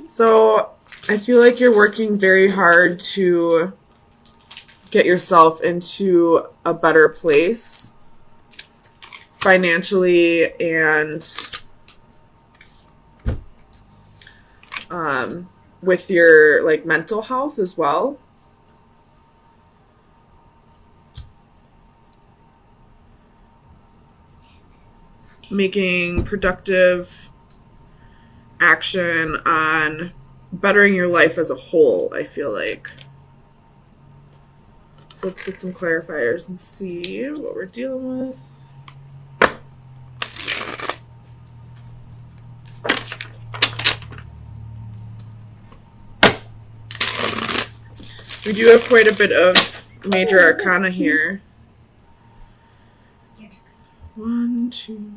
So I feel like you're working very hard to get yourself into a better place financially and with your like mental health as well. Making productive action on bettering your life as a whole, I feel like. So let's get some clarifiers and see what we're dealing with. We do have quite a bit of major arcana here. 1, 2,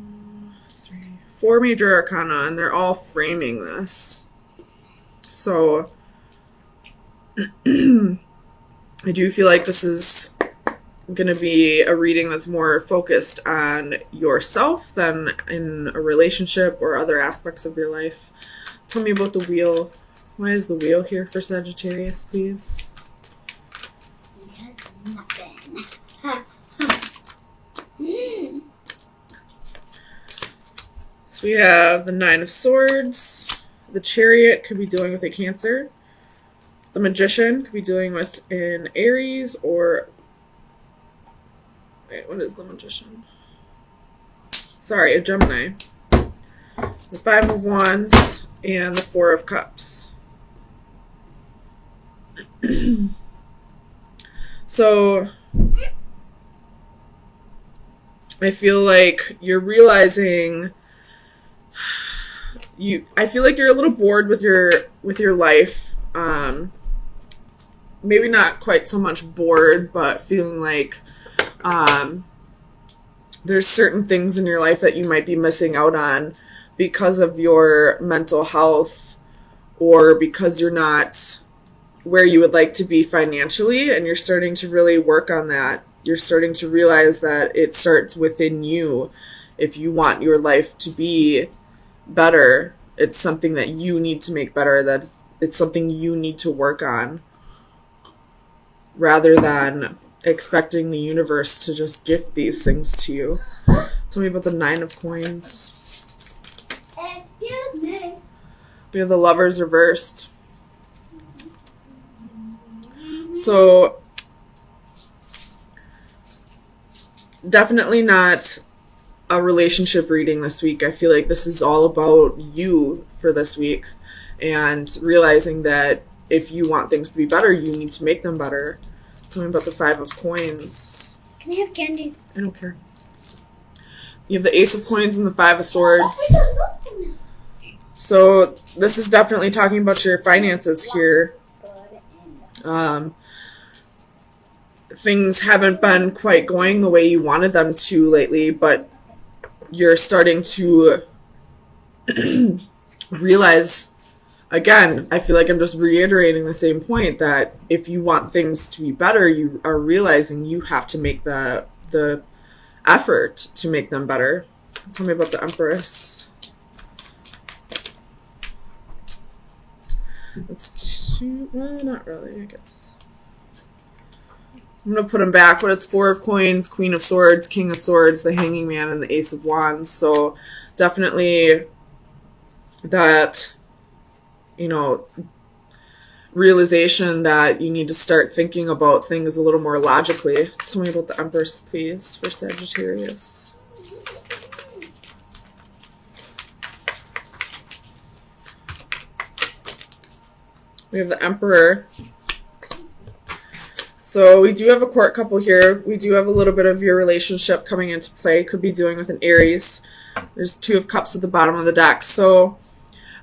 3, 4 major arcana, and they're all framing this. So I do feel like this is going to be a reading that's more focused on yourself than in a relationship or other aspects of your life. Tell me about the wheel. Why is the wheel here for Sagittarius, please? So we have the 9 of Swords. The Chariot could be dealing with a Cancer. The Magician could be dealing with an Aries or... Wait, what is the Magician? Sorry, a Gemini. The 5 of Wands and the 4 of Cups. So I feel like you're realizing I feel like you're a little bored with your life. Maybe not quite so much bored, but feeling like there's certain things in your life that you might be missing out on because of your mental health or because you're not where you would like to be financially, and you're starting to really work on that. You're starting to realize that it starts within you. If you want your life to be better, it's something that you need to make better, that it's something you need to work on, rather than expecting the universe to just gift these things to you. Tell me about the 9 of Coins. Excuse me. We have the Lovers reversed. So definitely not a relationship reading this week. I feel like this is all about you for this week, and realizing that if you want things to be better, you need to make them better. Tell me about the 5 of Coins. Can I have candy? I don't care. You have the Ace of Coins and the 5 of Swords. So this is definitely talking about your finances here. Things haven't been quite going the way you wanted them to lately, but you're starting to realize, again, I feel like I'm just reiterating the same point, that if you want things to be better, you are realizing you have to make the effort to make them better. Tell me about the Empress. It's 2, well, not really, I guess. I'm going to put them back, but it's 4 of Coins, Queen of Swords, King of Swords, the Hanging Man, and the Ace of Wands. So definitely that, realization that you need to start thinking about things a little more logically. Tell me about the Empress, please, for Sagittarius. We have the Emperor. So we do have a court couple here. We do have a little bit of your relationship coming into play. Could be dealing with an Aries. There's 2 of Cups at the bottom of the deck. So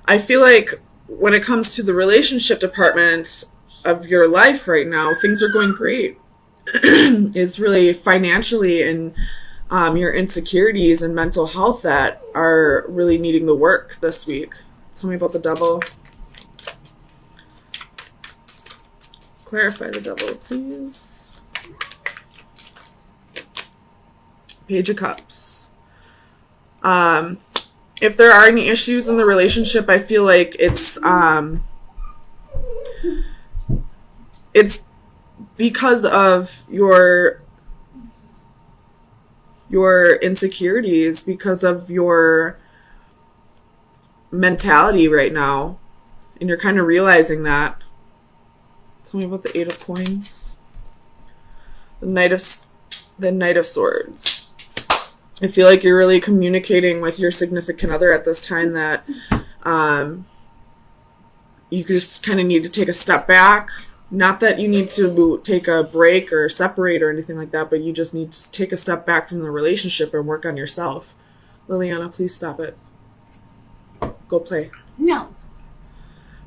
I feel like when it comes to the relationship department of your life right now, things are going great. It's really financially and your insecurities and mental health that are really needing the work this week. Tell me about the Devil. Clarify the Devil, please. Page of Cups. if there are any issues in the relationship, I feel like it's because of your insecurities, because of your mentality right now, and you're kind of realizing that. Tell me about the Eight of Coins. The Knight of Swords. I feel like you're really communicating with your significant other at this time that you just kind of need to take a step back. Not that you need to take a break or separate or anything like that, but you just need to take a step back from the relationship and work on yourself. Liliana, please stop it. Go play. No.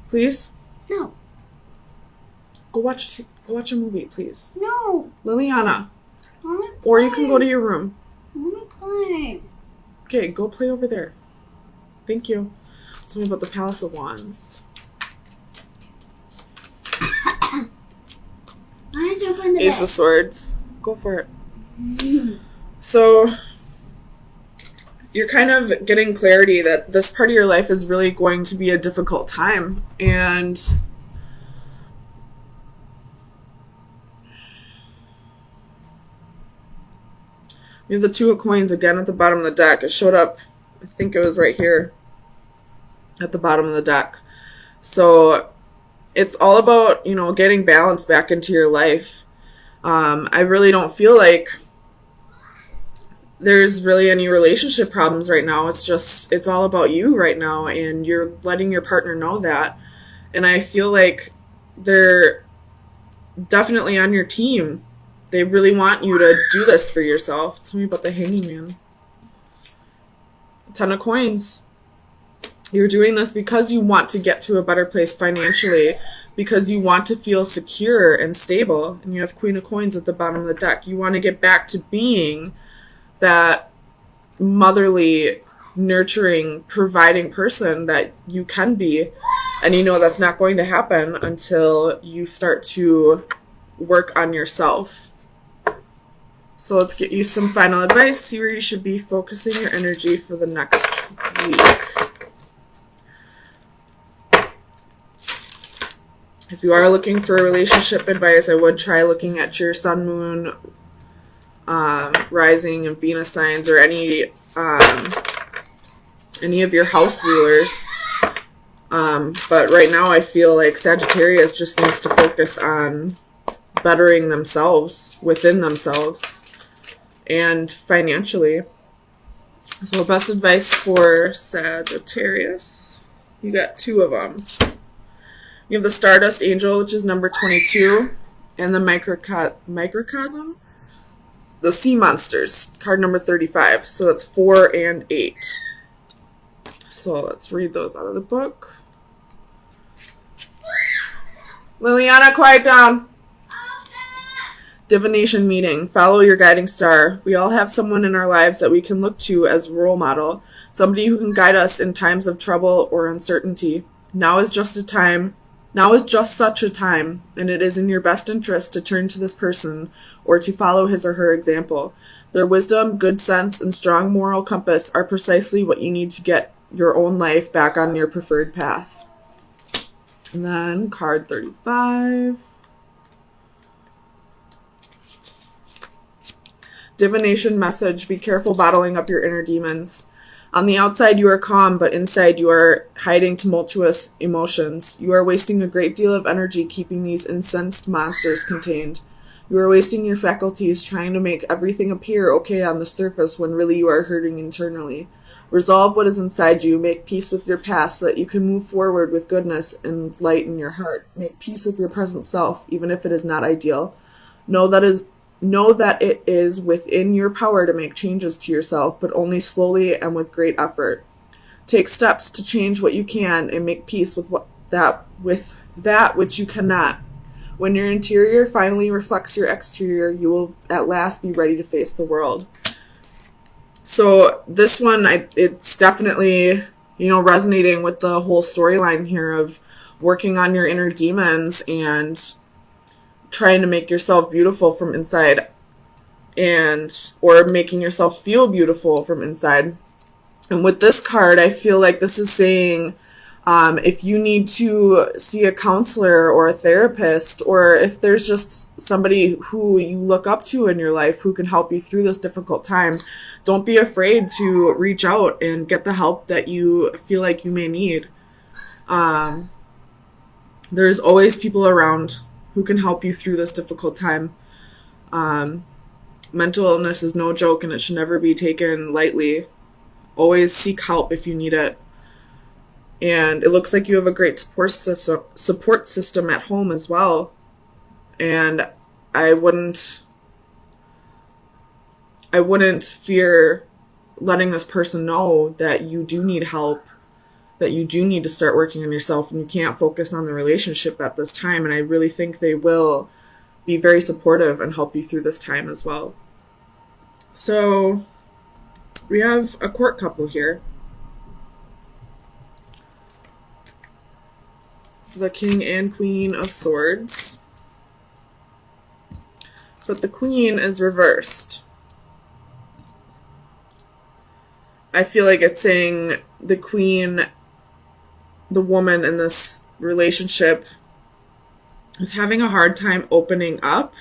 Please? No. Go watch a movie, please. No. Liliana. I wanna play. Or you can go to your room. I want to play. Okay, go play over there. Thank you. Tell me about the Palace of Wands. I want to jump in the Ace bed. of Swords. Go for it. So, you're kind of getting clarity that this part of your life is really going to be a difficult time. And we have the Two of Coins again at the bottom of the deck. It showed up, I think it was right here at the bottom of the deck. So it's all about, getting balance back into your life. I really don't feel like there's really any relationship problems right now. It's all about you right now, and you're letting your partner know that. And I feel like they're definitely on your team. They really want you to do this for yourself. Tell me about the Hanging Man. Ten of Coins. You're doing this because you want to get to a better place financially, because you want to feel secure and stable. And you have Queen of Coins at the bottom of the deck. You want to get back to being that motherly, nurturing, providing person that you can be. And that's not going to happen until you start to work on yourself. So let's get you some final advice. See where you should be focusing your energy for the next week. If you are looking for relationship advice, I would try looking at your sun, moon, rising, and Venus signs, or any of your house rulers. But right now I feel like Sagittarius just needs to focus on bettering themselves, within themselves, and financially. So best advice for Sagittarius. You got two of them. You have the Stardust Angel, which is number 22, and the Microcosm, the Sea Monsters, card number 35. So that's 4 and 8. So let's read those out of the book. Liliana, quiet down. Divination meeting. Follow your guiding star. We all have someone in our lives that we can look to as a role model, somebody who can guide us in times of trouble or uncertainty. Now is just such a time, and it is in your best interest to turn to this person or to follow his or her example. Their wisdom, good sense, and strong moral compass are precisely what you need to get your own life back on your preferred path. And then card 35. Divination message. Be careful bottling up your inner demons. On the outside you are calm, but inside you are hiding tumultuous emotions. You are wasting a great deal of energy keeping these incensed monsters contained. You are wasting your faculties trying to make everything appear okay on the surface when really you are hurting internally. Resolve what is inside you. Make peace with your past so that you can move forward with goodness and light in your heart. Make peace with your present self, even if it is not ideal. Know that it is within your power to make changes to yourself, but only slowly and with great effort. Take steps to change what you can and make peace with that which you cannot. When your interior finally reflects your exterior, you will at last be ready to face the world. So this one, it's definitely, resonating with the whole storyline here of working on your inner demons and trying to make yourself beautiful from inside, or making yourself feel beautiful from inside. And with this card, I feel like this is saying if you need to see a counselor or a therapist, or if there's just somebody who you look up to in your life who can help you through this difficult time, don't be afraid to reach out and get the help that you feel like you may need. There's always people around who can help you through this difficult time. Mental illness is no joke, and it should never be taken lightly. Always seek help if you need it. And it looks like you have a great support system at home as well. And I wouldn't fear letting this person know that you do need help, that you do need to start working on yourself, and you can't focus on the relationship at this time. And I really think they will be very supportive and help you through this time as well. So we have a court couple here. The King and Queen of Swords. But the Queen is reversed. I feel like it's saying the Queen, the woman in this relationship, is having a hard time opening up.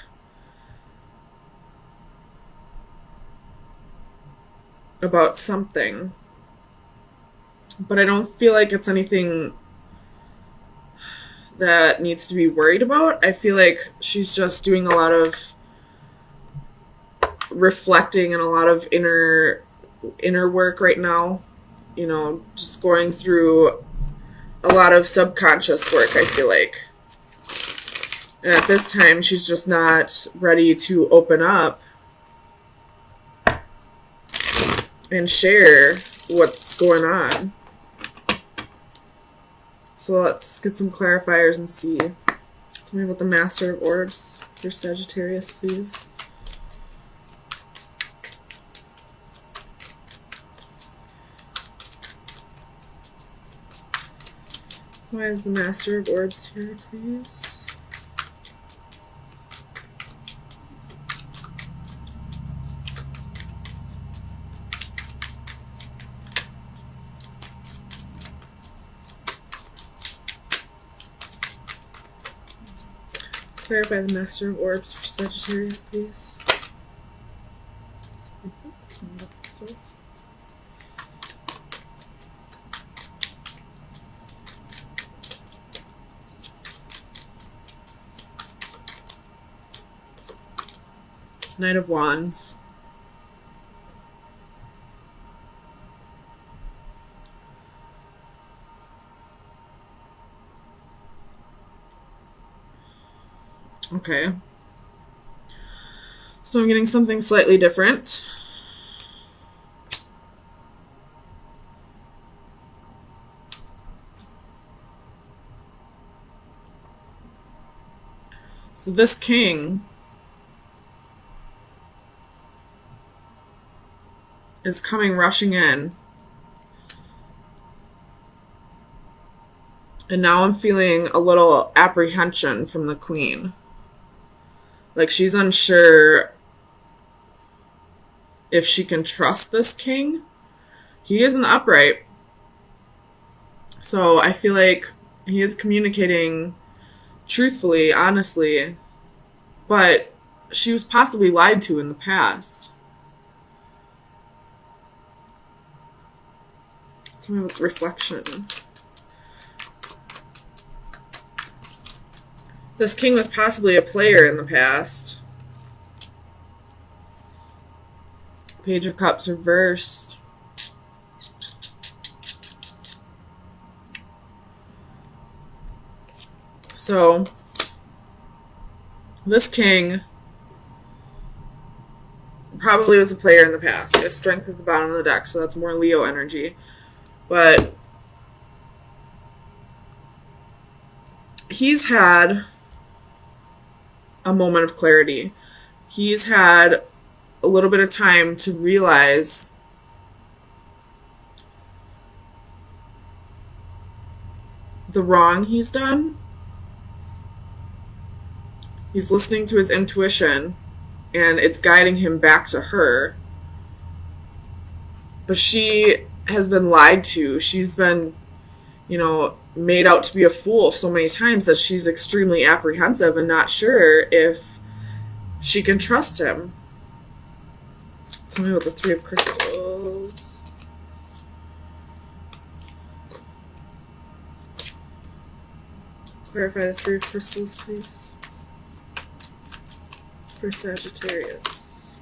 About something. But I don't feel like it's anything that needs to be worried about. I feel like she's just doing a lot of reflecting and a lot of inner work right now. You know, just going through a lot of subconscious work, I feel like. And at this time, she's just not ready to open up and share what's going on. So let's get some clarifiers and see. Tell me about the Master of Orbs for Sagittarius, please. Why is the Master of Orbs here, please? Clarify the Master of Orbs for Sagittarius, please. Knight of Wands. Okay. So I'm getting something slightly different. So this king is coming rushing in. And now I'm feeling a little apprehension from the queen. Like she's unsure if she can trust this king. He isn't upright. So I feel like he is communicating truthfully, honestly, but she was possibly lied to in the past. It's my reflection. This king was possibly a player in the past. Page of Cups reversed. So, this king probably was a player in the past. We have Strength at the bottom of the deck, so that's more Leo energy. But he's had a moment of clarity. He's had a little bit of time to realize the wrong he's done. He's listening to his intuition, and it's guiding him back to her. But she has been lied to. She's been, made out to be a fool so many times that she's extremely apprehensive and not sure if she can trust him. Tell me about the Three of Crystals. Clarify the Three of Crystals, please. For Sagittarius.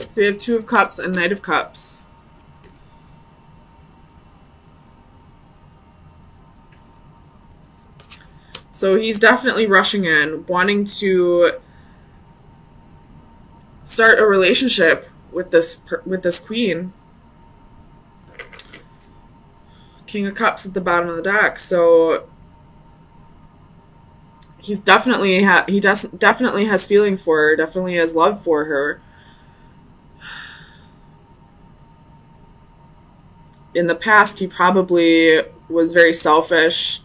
So we have Two of Cups and Knight of Cups. So he's definitely rushing in, wanting to start a relationship with this queen. King of Cups at the bottom of the deck. So he's definitely definitely has feelings for her, definitely has love for her. In the past, he probably was very selfish,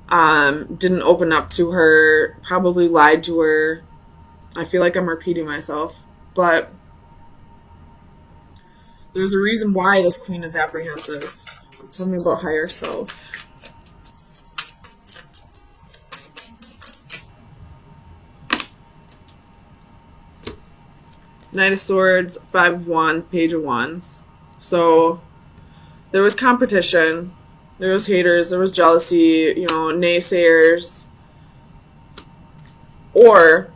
didn't open up to her, probably lied to her. I feel like I'm repeating myself, but there's a reason why this queen is apprehensive. Tell me about higher self. Knight of Swords, Five of Wands, Page of Wands. So there was competition, there was haters, there was jealousy, naysayers. Or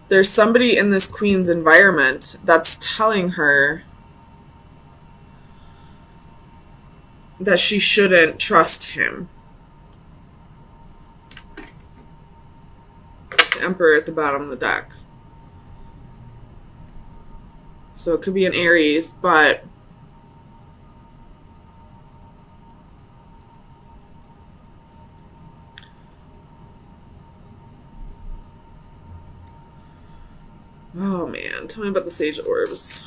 there's somebody in this queen's environment that's telling her that she shouldn't trust him. The Emperor at the bottom of the deck. So it could be an Aries, but oh man, tell me about the Sage Orbs.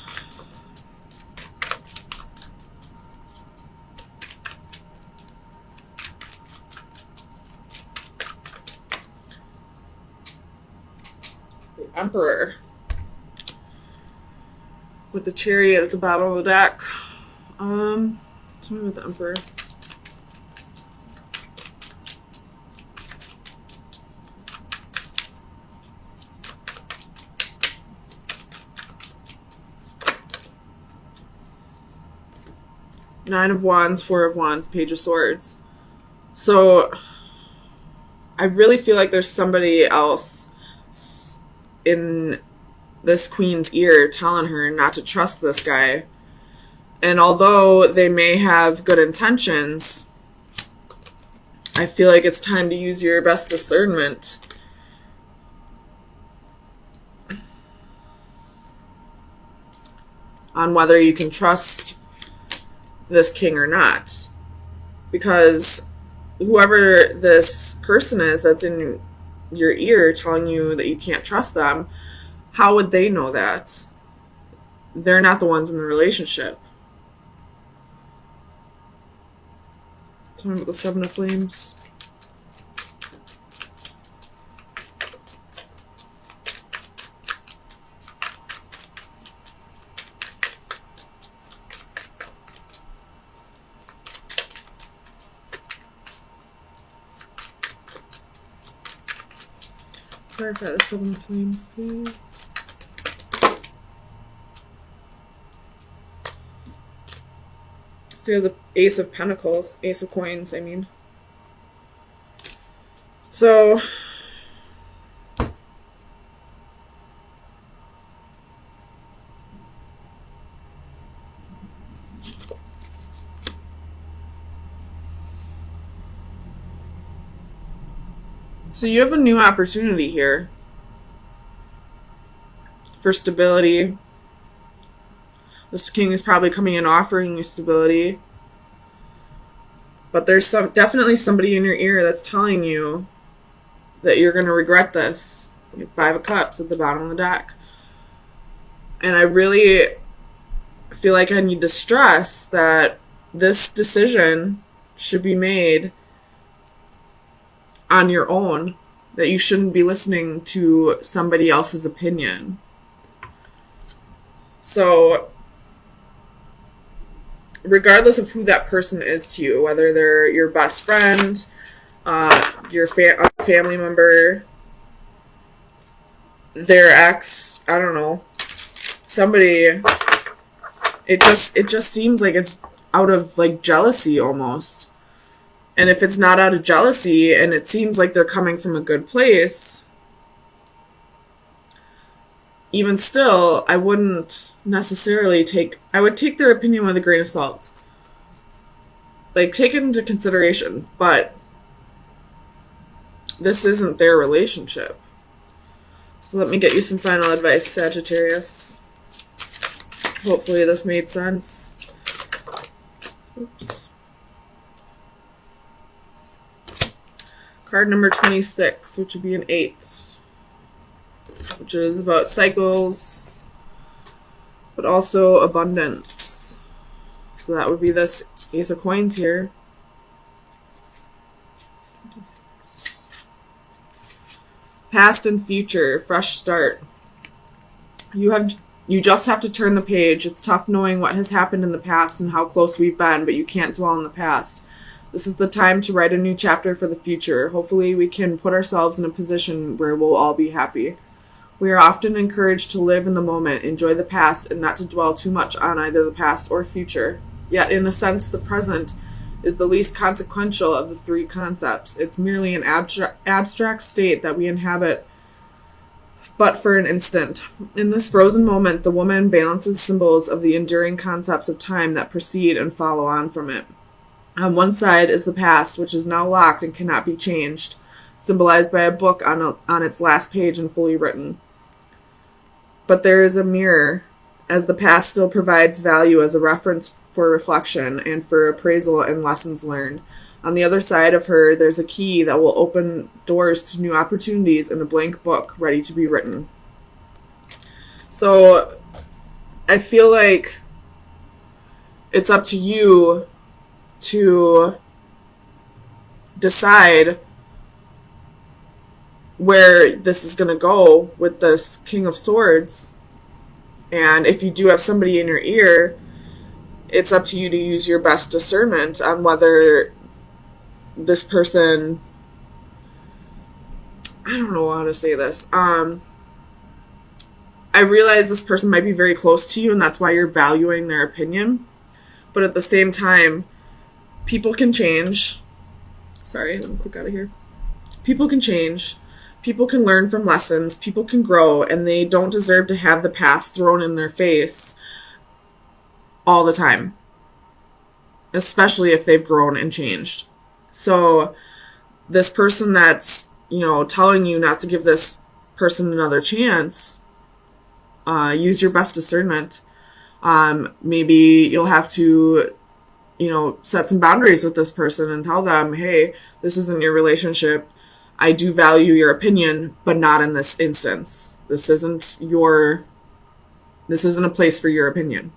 The Emperor with the Chariot at the bottom of the deck. Tell me about the Emperor. Nine of Wands, Four of Wands, Page of Swords. So I really feel like there's somebody else in this queen's ear telling her not to trust this guy. And although they may have good intentions, I feel like it's time to use your best discernment on whether you can trust this king or not. Because whoever this person is that's in your ear telling you that you can't trust them, how would they know that? They're not the ones in the relationship. Tell me about the Seven of Flames. Clarify the Seven of Flames, please. So you have the Ace of Pentacles, Ace of Coins, I mean. So you have a new opportunity here for stability. This king is probably coming in offering you stability. But there's definitely somebody in your ear that's telling you that you're going to regret this. You have Five of Cups at the bottom of the deck. And I really feel like I need to stress that this decision should be made on your own, that you shouldn't be listening to somebody else's opinion. So regardless of who that person is to you, whether they're your best friend, your family member, their ex, I don't know, somebody, it just seems like it's out of like jealousy almost. And if it's not out of jealousy and it seems like they're coming from a good place, even still, I wouldn't necessarily I would take their opinion with a grain of salt. Like, take it into consideration, but this isn't their relationship. So let me get you some final advice, Sagittarius. Hopefully this made sense. Oops. Card number 26, which would be an 8. Which is about cycles, but also abundance. So that would be this Ace of Coins here. Past and future, fresh start. You just have to turn the page. It's tough knowing what has happened in the past and how close we've been, but you can't dwell in the past. This is the time to write a new chapter for the future. Hopefully we can put ourselves in a position where we'll all be happy. We are often encouraged to live in the moment, enjoy the past, and not to dwell too much on either the past or future. Yet, in a sense, the present is the least consequential of the three concepts. It's merely an abstract state that we inhabit but for an instant. In this frozen moment, the woman balances symbols of the enduring concepts of time that precede and follow on from it. On one side is the past, which is now locked and cannot be changed, symbolized by a book on its last page and fully written. But there is a mirror, as the past still provides value as a reference for reflection and for appraisal and lessons learned. On the other side of her, there's a key that will open doors to new opportunities and a blank book ready to be written. So I feel like it's up to you to decide where this is going to go with this King of Swords. And if you do have somebody in your ear, it's up to you to use your best discernment on whether this person, I don't know how to say this. I realize this person might be very close to you and that's why you're valuing their opinion. But at the same time, people can change. Sorry, let me click out of here. People can change. People can learn from lessons. People can grow, and they don't deserve to have the past thrown in their face all the time, especially if they've grown and changed. So this person that's, telling you not to give this person another chance, use your best discernment. Maybe you'll have to, set some boundaries with this person and tell them, hey, this isn't your relationship. I do value your opinion, but not in this instance. This isn't a place for your opinion.